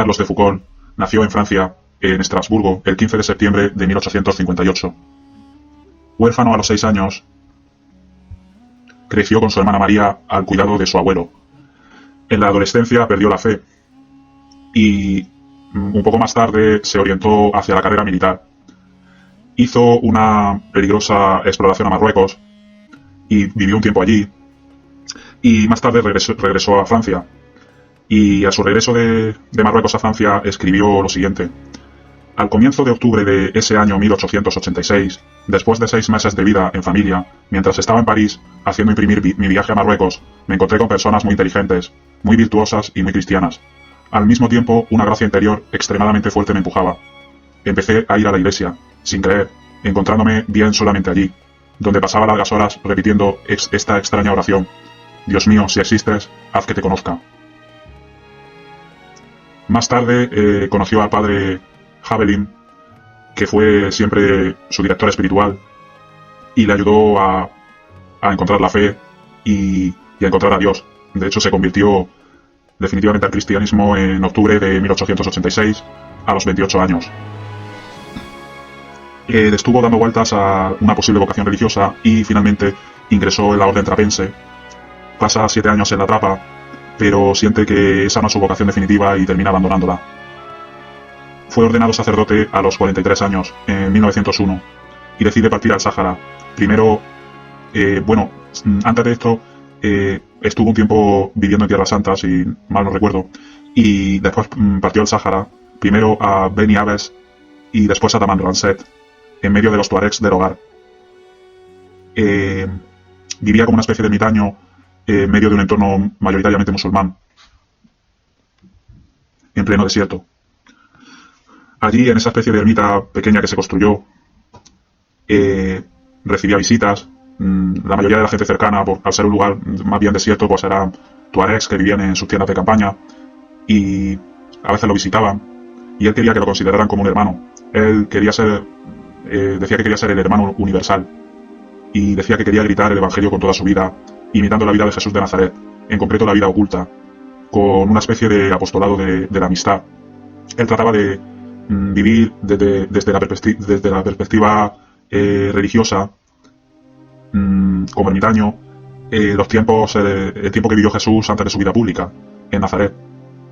Carlos de Foucauld nació en Francia, en Estrasburgo, el 15 de septiembre de 1858. Huérfano a los 6 años, creció con su hermana María al cuidado de su abuelo. En la adolescencia perdió la fe y un poco más tarde se orientó hacia la carrera militar. Hizo una peligrosa exploración a Marruecos y vivió un tiempo allí. Y más tarde regresó a Francia. Y a su regreso de Marruecos a Francia escribió lo siguiente. Al comienzo de octubre de ese año 1886, después de 6 meses de vida en familia, mientras estaba en París haciendo imprimir mi viaje a Marruecos, me encontré con personas muy inteligentes, muy virtuosas y muy cristianas. Al mismo tiempo, una gracia interior extremadamente fuerte me empujaba. Empecé a ir a la iglesia, sin creer, encontrándome bien solamente allí, donde pasaba largas horas repitiendo esta extraña oración. Dios mío, si existes, haz que te conozca. Más tarde conoció al padre Hamelin, que fue siempre su director espiritual, y le ayudó a encontrar la fe y a encontrar a Dios. De hecho, se convirtió definitivamente al cristianismo en octubre de 1886, a los 28 años. Estuvo dando vueltas a una posible vocación religiosa y finalmente ingresó en la orden trapense. Pasa 7 años en la trapa, pero siente que esa no es su vocación definitiva y termina abandonándola. Fue ordenado sacerdote a los 43 años, en 1901, y decide partir al Sáhara. Primero, antes de esto, estuvo un tiempo viviendo en Tierra Santa, si mal no recuerdo, y después partió al Sáhara, primero a Beni Abbes y después a Tamanrasset, en medio de los tuaregs del hogar. Vivía como una especie de ermitaño en medio de un entorno mayoritariamente musulmán, en pleno desierto. Allí, en esa especie de ermita pequeña que se construyó, recibía visitas. La mayoría de la gente cercana, al ser un lugar más bien desierto, pues eran tuaregs que vivían en sus tiendas de campaña y a veces lo visitaban, y él quería que lo consideraran como un hermano. Él quería ser, decía que quería ser el hermano universal, y decía que quería gritar el evangelio con toda su vida, imitando la vida de Jesús de Nazaret, en concreto la vida oculta, con una especie de apostolado de la amistad. Él trataba de vivir desde la perspectiva religiosa, como ermitaño, el tiempo que vivió Jesús antes de su vida pública, en Nazaret.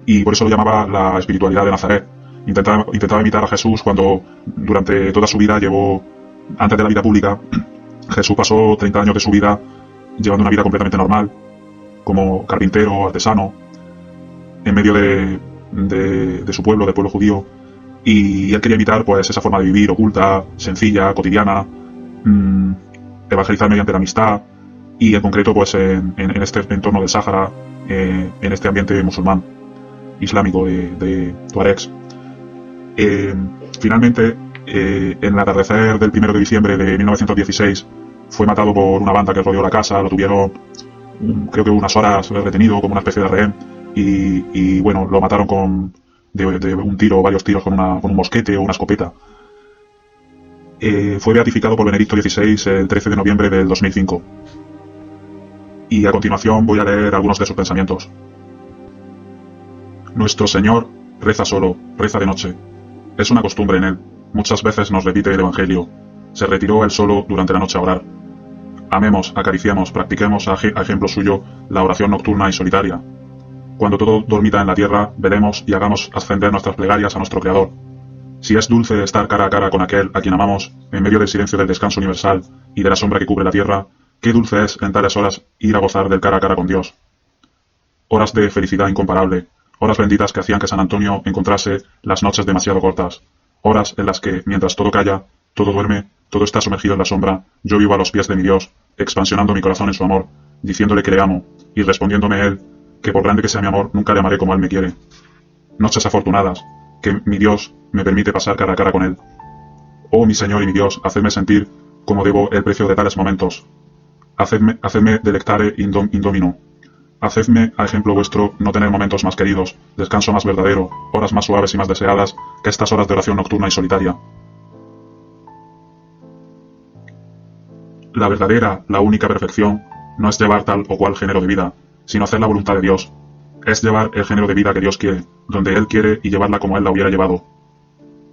Y por eso lo llamaba la espiritualidad de Nazaret. Intentaba imitar a Jesús cuando durante toda su vida antes de la vida pública, Jesús pasó 30 años de su vida llevando una vida completamente normal, como carpintero, artesano, en medio de su pueblo, del pueblo judío, y él quería imitar pues esa forma de vivir oculta, sencilla, cotidiana, evangelizar mediante la amistad, y en concreto pues en este entorno del Sáhara, en este ambiente musulmán, islámico de tuaregs. Finalmente, en el atardecer del 1 de diciembre de 1916, fue matado por una banda que rodeó la casa. Lo tuvieron, creo que unas horas retenido como una especie de rehén, y bueno, lo mataron de un tiro, varios tiros con un mosquete o una escopeta. Fue beatificado por Benedicto XVI el 13 de noviembre del 2005. Y a continuación voy a leer algunos de sus pensamientos. Nuestro Señor reza solo, reza de noche. Es una costumbre en él. Muchas veces nos repite el Evangelio. Se retiró él solo durante la noche a orar. Amemos, acariciemos, practiquemos a ejemplo suyo la oración nocturna y solitaria. Cuando todo dormita en la tierra, veremos y hagamos ascender nuestras plegarias a nuestro Creador. Si es dulce estar cara a cara con aquel a quien amamos, en medio del silencio del descanso universal y de la sombra que cubre la tierra, qué dulce es en tales horas ir a gozar del cara a cara con Dios. Horas de felicidad incomparable, horas benditas que hacían que San Antonio encontrase las noches demasiado cortas, horas en las que, mientras todo calla, todo duerme, todo está sumergido en la sombra, yo vivo a los pies de mi Dios, expansionando mi corazón en su amor, diciéndole que le amo, y respondiéndome él, que por grande que sea mi amor, nunca le amaré como él me quiere. Noches afortunadas, que mi Dios me permite pasar cara a cara con él. Oh mi Señor y mi Dios, hacedme sentir como debo el precio de tales momentos. Hacedme delectare indomino. Hacedme, a ejemplo vuestro, no tener momentos más queridos, descanso más verdadero, horas más suaves y más deseadas que estas horas de oración nocturna y solitaria. La verdadera, la única perfección, no es llevar tal o cual género de vida, sino hacer la voluntad de Dios. Es llevar el género de vida que Dios quiere, donde Él quiere y llevarla como Él la hubiera llevado.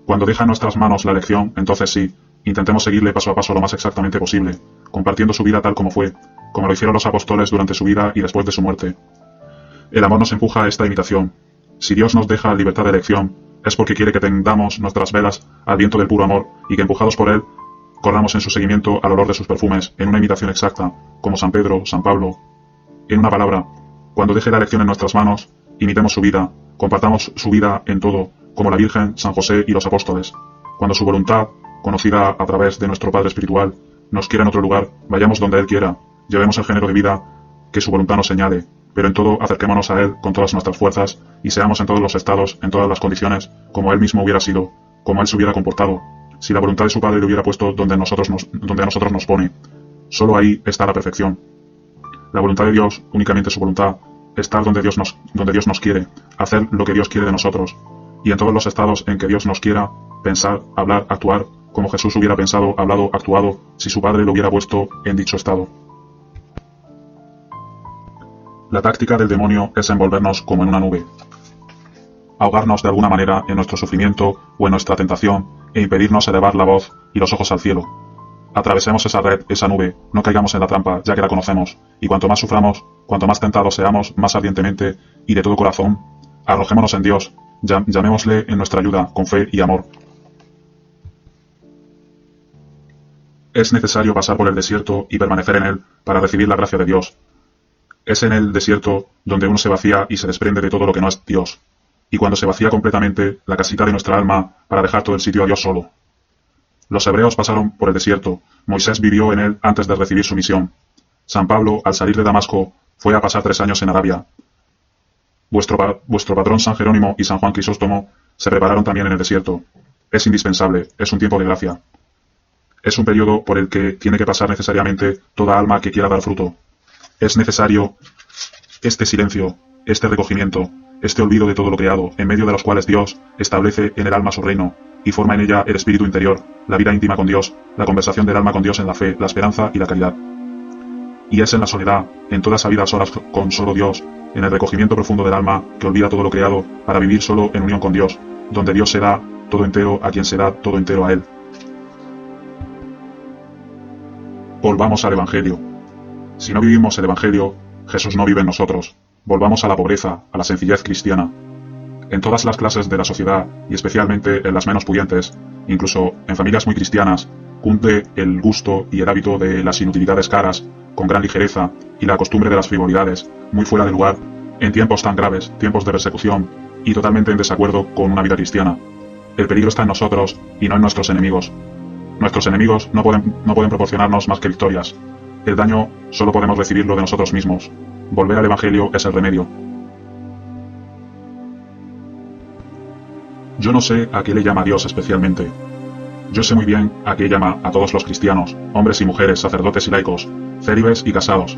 Cuando deja en nuestras manos la elección, entonces sí, intentemos seguirle paso a paso lo más exactamente posible, compartiendo su vida tal como fue, como lo hicieron los apóstoles durante su vida y después de su muerte. El amor nos empuja a esta imitación. Si Dios nos deja libertad de elección, es porque quiere que tendamos nuestras velas al viento del puro amor y que empujados por Él, corramos en su seguimiento al olor de sus perfumes, en una imitación exacta, como San Pedro, San Pablo. En una palabra, cuando deje la elección en nuestras manos, imitemos su vida, compartamos su vida en todo, como la Virgen, San José y los apóstoles. Cuando su voluntad, conocida a través de nuestro Padre Espiritual, nos quiera en otro lugar, vayamos donde Él quiera, llevemos el género de vida que su voluntad nos señale, pero en todo acerquémonos a Él con todas nuestras fuerzas y seamos en todos los estados, en todas las condiciones, como Él mismo hubiera sido, como Él se hubiera comportado, si la voluntad de su Padre le hubiera puesto donde a nosotros nos pone. Solo ahí está la perfección. La voluntad de Dios, únicamente su voluntad, estar donde Dios nos quiere, hacer lo que Dios quiere de nosotros, y en todos los estados en que Dios nos quiera, pensar, hablar, actuar, como Jesús hubiera pensado, hablado, actuado, si su Padre lo hubiera puesto en dicho estado. La táctica del demonio es envolvernos como en una nube, ahogarnos de alguna manera en nuestro sufrimiento o en nuestra tentación e impedirnos elevar la voz y los ojos al cielo. Atravesemos esa red, esa nube, no caigamos en la trampa, ya que la conocemos, y cuanto más suframos, cuanto más tentados seamos, más ardientemente y de todo corazón, arrojémonos en Dios, llamémosle en nuestra ayuda, con fe y amor. Es necesario pasar por el desierto y permanecer en él para recibir la gracia de Dios. Es en el desierto donde uno se vacía y se desprende de todo lo que no es Dios. Y cuando se vacía completamente la casita de nuestra alma para dejar todo el sitio a Dios solo. Los hebreos pasaron por el desierto, Moisés vivió en él antes de recibir su misión. San Pablo, al salir de Damasco, fue a pasar 3 años en Arabia. Vuestro patrón San Jerónimo y San Juan Crisóstomo se prepararon también en el desierto. Es indispensable, es un tiempo de gracia. Es un periodo por el que tiene que pasar necesariamente toda alma que quiera dar fruto. Es necesario este silencio, este recogimiento, este olvido de todo lo creado, en medio de los cuales Dios establece en el alma su reino, y forma en ella el espíritu interior, la vida íntima con Dios, la conversación del alma con Dios en la fe, la esperanza y la caridad. Y es en la soledad, en todas sabidas horas con solo Dios, en el recogimiento profundo del alma que olvida todo lo creado para vivir solo en unión con Dios, donde Dios se da todo entero a quien se da todo entero a Él. Volvamos al Evangelio. Si no vivimos el Evangelio, Jesús no vive en nosotros. Volvamos a la pobreza, a la sencillez cristiana. En todas las clases de la sociedad, y especialmente en las menos pudientes, incluso en familias muy cristianas, cunde el gusto y el hábito de las inutilidades caras, con gran ligereza, y la costumbre de las frivolidades, muy fuera de lugar, en tiempos tan graves, tiempos de persecución, y totalmente en desacuerdo con una vida cristiana. El peligro está en nosotros, y no en nuestros enemigos. Nuestros enemigos no pueden proporcionarnos más que victorias. El daño solo podemos recibirlo de nosotros mismos. Volver al Evangelio es el remedio. Yo no sé a qué le llama Dios especialmente. Yo sé muy bien a qué llama a todos los cristianos, hombres y mujeres, sacerdotes y laicos, célibes y casados,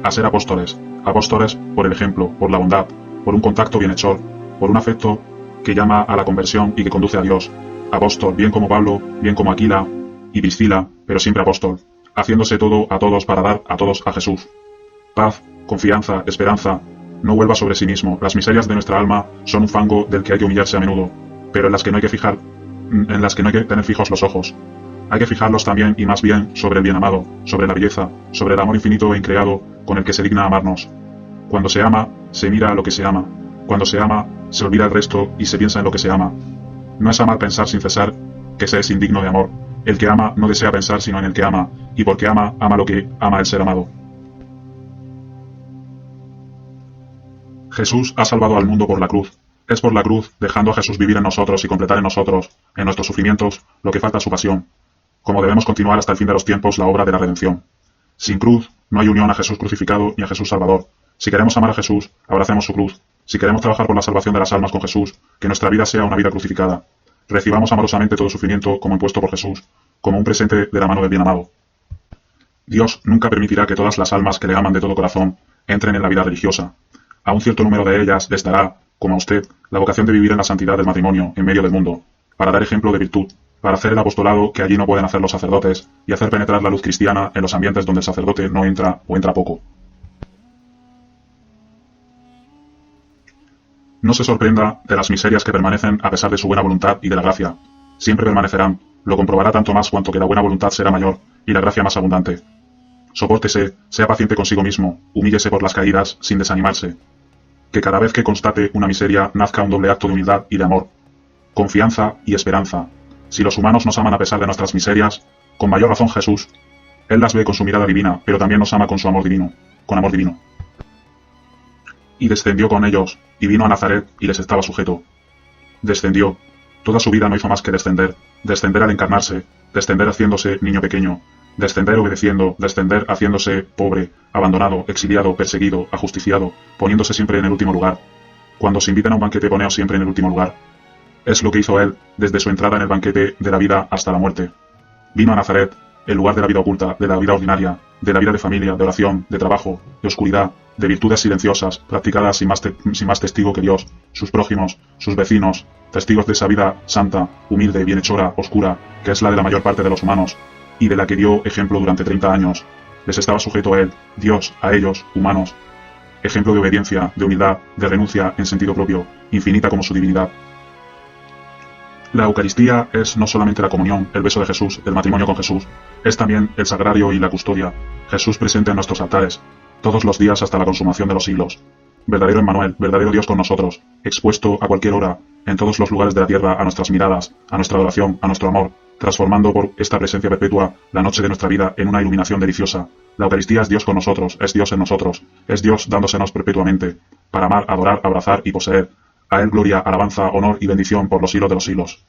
a ser apóstoles, apóstoles por el ejemplo, por la bondad, por un contacto bienhechor, por un afecto que llama a la conversión y que conduce a Dios. Apóstol, bien como Pablo, bien como Aquila y Priscila, pero siempre apóstol, haciéndose todo a todos para dar a todos a Jesús. Paz, confianza, esperanza, no vuelva sobre sí mismo. Las miserias de nuestra alma son un fango del que hay que humillarse a menudo, pero en las que no hay que tener fijos los ojos. Hay que fijarlos también y más bien sobre el bien amado, sobre la belleza, sobre el amor infinito e increado con el que se digna amarnos. Cuando se ama, se mira a lo que se ama. Cuando se ama, se olvida el resto y se piensa en lo que se ama. No es amar pensar sin cesar, que se es indigno de amor. El que ama no desea pensar sino en el que ama, y porque ama, ama lo que ama el ser amado. Jesús ha salvado al mundo por la cruz. Es por la cruz, dejando a Jesús vivir en nosotros y completar en nosotros, en nuestros sufrimientos, lo que falta a su pasión. Como debemos continuar hasta el fin de los tiempos la obra de la redención. Sin cruz, no hay unión a Jesús crucificado ni a Jesús Salvador. Si queremos amar a Jesús, abracemos su cruz. Si queremos trabajar por la salvación de las almas con Jesús, que nuestra vida sea una vida crucificada. Recibamos amorosamente todo sufrimiento como impuesto por Jesús, como un presente de la mano del bien amado. Dios nunca permitirá que todas las almas que le aman de todo corazón entren en la vida religiosa. A un cierto número de ellas les dará, como a usted, la vocación de vivir en la santidad del matrimonio en medio del mundo, para dar ejemplo de virtud, para hacer el apostolado que allí no pueden hacer los sacerdotes y hacer penetrar la luz cristiana en los ambientes donde el sacerdote no entra o entra poco. No se sorprenda de las miserias que permanecen a pesar de su buena voluntad y de la gracia. Siempre permanecerán, lo comprobará tanto más cuanto que la buena voluntad será mayor y la gracia más abundante. Sopórtese, sea paciente consigo mismo, humíllese por las caídas sin desanimarse. Que cada vez que constate una miseria nazca un doble acto de humildad y de amor, confianza y esperanza. Si los humanos nos aman a pesar de nuestras miserias, con mayor razón Jesús. Él las ve con su mirada divina, pero también nos ama con su amor divino, con amor divino. Y descendió con ellos, y vino a Nazaret, y les estaba sujeto. Descendió. Toda su vida no hizo más que descender, descender al encarnarse, descender haciéndose niño pequeño, descender obedeciendo, descender haciéndose pobre, abandonado, exiliado, perseguido, ajusticiado, poniéndose siempre en el último lugar. Cuando se invitan a un banquete, poneos siempre en el último lugar. Es lo que hizo él, desde su entrada en el banquete de la vida hasta la muerte. Vino a Nazaret, el lugar de la vida oculta, de la vida ordinaria, de la vida de familia, de oración, de trabajo, de oscuridad, de virtudes silenciosas, practicadas sin más testigo que Dios, sus prójimos, sus vecinos, testigos de esa vida santa, humilde, bienhechora, oscura, que es la de la mayor parte de los humanos, y de la que dio ejemplo durante 30 años. Les estaba sujeto a él, Dios, a ellos, humanos. Ejemplo de obediencia, de humildad, de renuncia en sentido propio, infinita como su divinidad. La Eucaristía es no solamente la comunión, el beso de Jesús, el matrimonio con Jesús, es también el sagrario y la custodia, Jesús presente en nuestros altares, todos los días hasta la consumación de los siglos. Verdadero Emmanuel, verdadero Dios con nosotros, expuesto a cualquier hora, en todos los lugares de la tierra a nuestras miradas, a nuestra adoración, a nuestro amor, transformando por esta presencia perpetua la noche de nuestra vida en una iluminación deliciosa. La Eucaristía es Dios con nosotros, es Dios en nosotros, es Dios dándosenos perpetuamente, para amar, adorar, abrazar y poseer. A Él gloria, alabanza, honor y bendición por los siglos de los siglos.